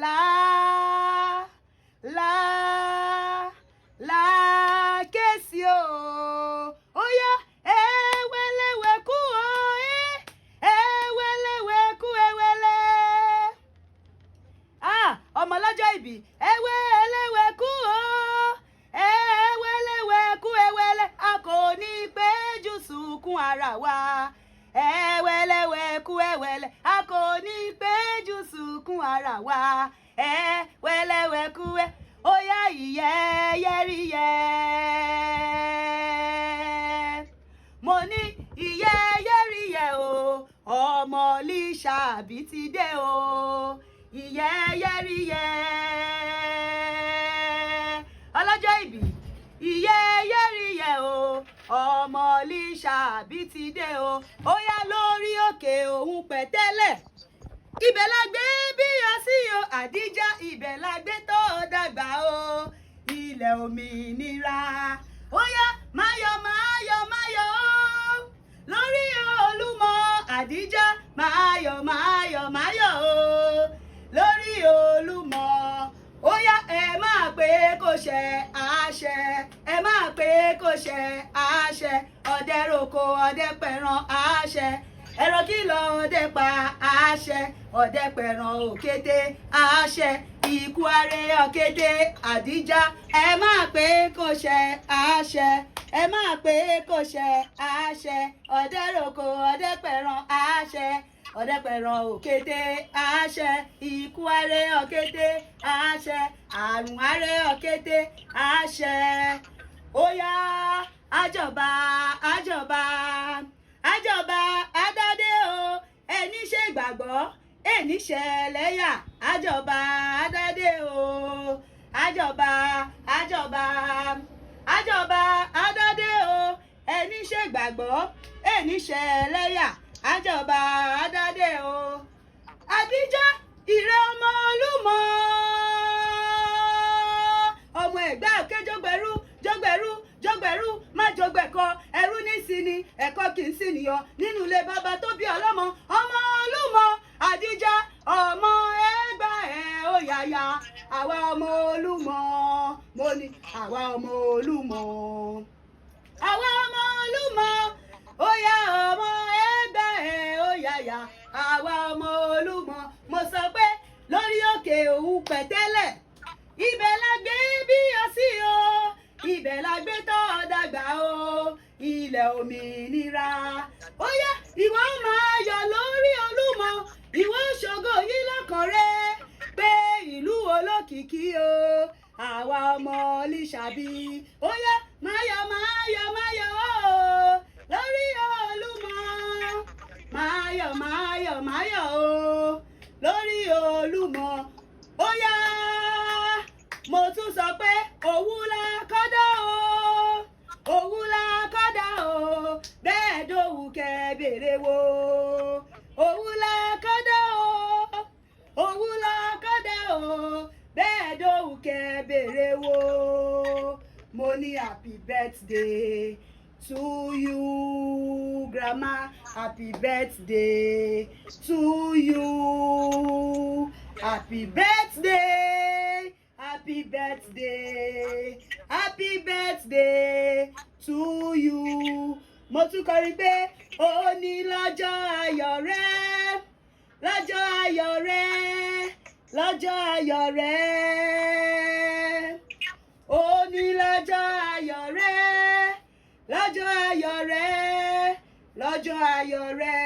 lá kèsì o ó yá ewelewe kú o ewelewe kú ewele ọmọ lọ́jọ́ ìbí ewelewe kú o ewelewe kú ewele a kò ní péjú sunkún ara wa ewelewe kú ewele a kò ní péjú sunkún ara wa ewelewe kú ó yá ìyẹ́yẹ́ríyẹ́ mo ní ìyẹ́yẹ́ríyẹ́ o ọmọ Lísàbí ti dé o ìyẹ́yẹ́ríyẹ́ ọlọ́jọ́ ìbí ìyẹ́yẹ́ríyẹ́ o ọmọ Lísàbí ti dé o ó yá lórí òkè òun pẹ̀tẹ́lẹ̀ ibẹ̀ la gbé bí ọ sí o Àdíjà ibẹ̀ la gbé tó dàgbà o ilẹ̀ òmìnira ó yá máyọ̀ máyọ̀ máyọ̀ o lórí Olúmọ Àdíjà máyọ̀ máyọ̀ máyọ̀ o lórí Olúmọ ó yá ẹ máa pé kó ṣẹ àṣẹ ẹ máa pé kó ṣẹ àṣẹ ọdẹ roko ọdẹ pẹran àṣẹ ẹ̀rọ kìlọ̀ ọdẹ pa àṣẹ. àṣẹ ọ̀dẹ́pẹ̀ràn òkété àṣẹ ikú aré òkété àdíjà ẹ máa pé kò ṣẹ àṣẹ ẹ máa pé kò ṣẹ àṣẹ ọ̀dẹ́rọ̀kọ ọ̀dẹ́pẹ̀ràn àṣẹ ọ̀dẹ́pẹ̀ràn òkété àṣẹ ikú aré òkété àṣẹ àrùn aré òkété àṣẹ óyá àjọba àjọba àjọba adádé o ẹni ṣe gbàgbọ́ ẹni ṣẹlẹ́yà àjọba adádé o àjọba àjọba àjọba adádé o ẹni ṣe gbàgbọ́ ẹni ṣẹlẹ́yà àjọba adádé o Adijat ìrẹ ọmọ Olúmọ ọmọ Ẹ̀gbá òkè jọgbẹ̀rú jọgbẹ̀rú jọgbẹ̀rú má jọgbẹ̀kọ ẹrú ní sinmi ẹ̀kọ́ kì í sìnìyàn nínú ilé bàbá tó bí ọlọ́mọ ọmọ Olúmọ Adijat ọmọ Ẹ̀gbá ẹ̀ ó yàyà àwa ọmọ Olúmọ mo ní àwa ọmọ Olúmọ àwa ọmọ Olúmọ ó yá ọmọ Ẹ̀gbá ẹ̀ ó yàyà àwa ọmọ Olúmọ mo sọ pé lórí òkè òun pẹ̀tẹ́lẹ̀ ibẹ̀ la gbé bí ọ sí o ibẹ̀ la gbé tọ́ dàgbà o ilẹ̀ òmìnira ó yá ìwọ máa yọ̀ lórí Olúmọ ìwọ ṣògo yìí lọ́kàn rẹ pé ìlú olókìkí o àwa ọmọ Lísàbí ó yá máyọ̀ máyọ̀ máyọ̀ o lórí Olúmọ máyọ̀ máyọ̀ máyọ̀ o lórí Olúmọ ó yá mo tún sọ pé òwú la kọ́dá o òwú la kọ́dá o bẹ́ẹ̀ dòwú kẹ́ bèrè wo òwú la kọ́dá o òwú la kọ́dá o bẹ́ẹ̀ dòwú kẹ́ bèrè wo mo ní happy birthday to you grandma happy birthday to you happy birthday. Happy birthday, happy birthday to you. Mo tún kọrin pé òní lọ́jọ́ ayọ̀ rẹ, lọ́jọ́ ayọ̀ rẹ, lọ́jọ́ ayọ̀ rẹ. Òní lọ́jọ́ ayọ̀ rẹ, lọ́jọ́ ayọ̀ rẹ, lọ́jọ́ ayọ̀ rẹ.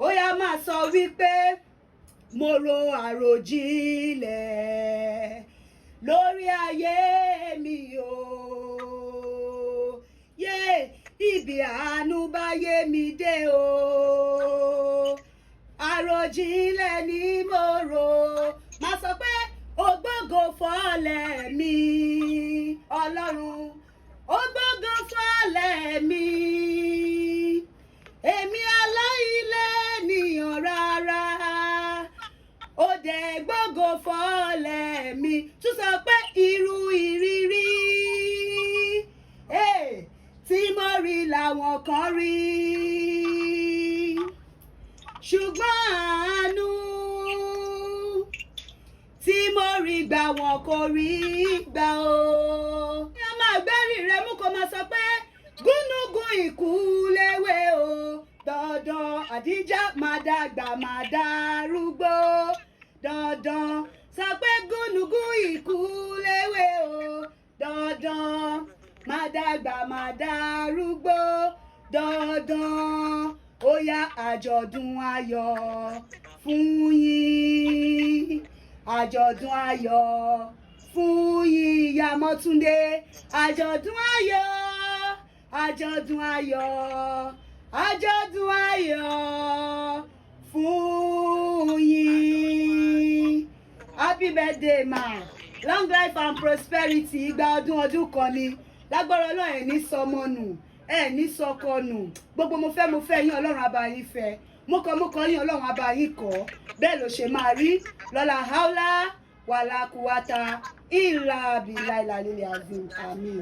Ó yá máa sọ wípé mo ro àròjinlẹ̀ lórí ayé mi o yé ibi àánú bá yé mi dé o àròjinlẹ̀ ni mo rò má sọ pé ògbógo fọ́lẹ̀ mi Ọlọ́run ògbógo fọ́lẹ̀ mi èmi aláìlẹ̀ nìyàn rárá ó dẹ̀ gbógo fọ́lẹ̀ mi tún sọ pé irú ìrírí tí mo rí làwọn kan rí ṣùgbọ́n àánú tí mo rí gbà wọn kò rí gbà o. ní a máa gbẹ́rì rẹ mú kó máa sọ pé gúnúgún ìkú léwé o dandan Adijat máa dàgbà máa darúgbó dandan sọ pé gúnúgún ìkú léwé o dandan máa dàgbà máa darúgbó dandan ó yá àjọ̀dún ayọ̀ fún yín àjọ̀dún ayọ̀ fún yín ìyá Mọ́túndé àjọ̀dún ayọ̀ àjọ̀dún ayọ̀ àjọ̀dún ayọ̀ fún yín happy birthday ma long life and prosperity ìgbà ọdún kan ni lágbára Ọlọ́run ẹ̀ ní sọmọ nù ẹ̀ ní sọkọ nù gbogbo mo fẹ́ yín Ọlọ́run á bá yín fẹ́ mo kàn yín Ọlọ́run á bá yín kọ́ bẹ́ẹ̀ ló ṣe máa rí lọ́la haúlá wàlá kùwátà ìlà bìlà ìlà lílẹ̀ àzìm àmín.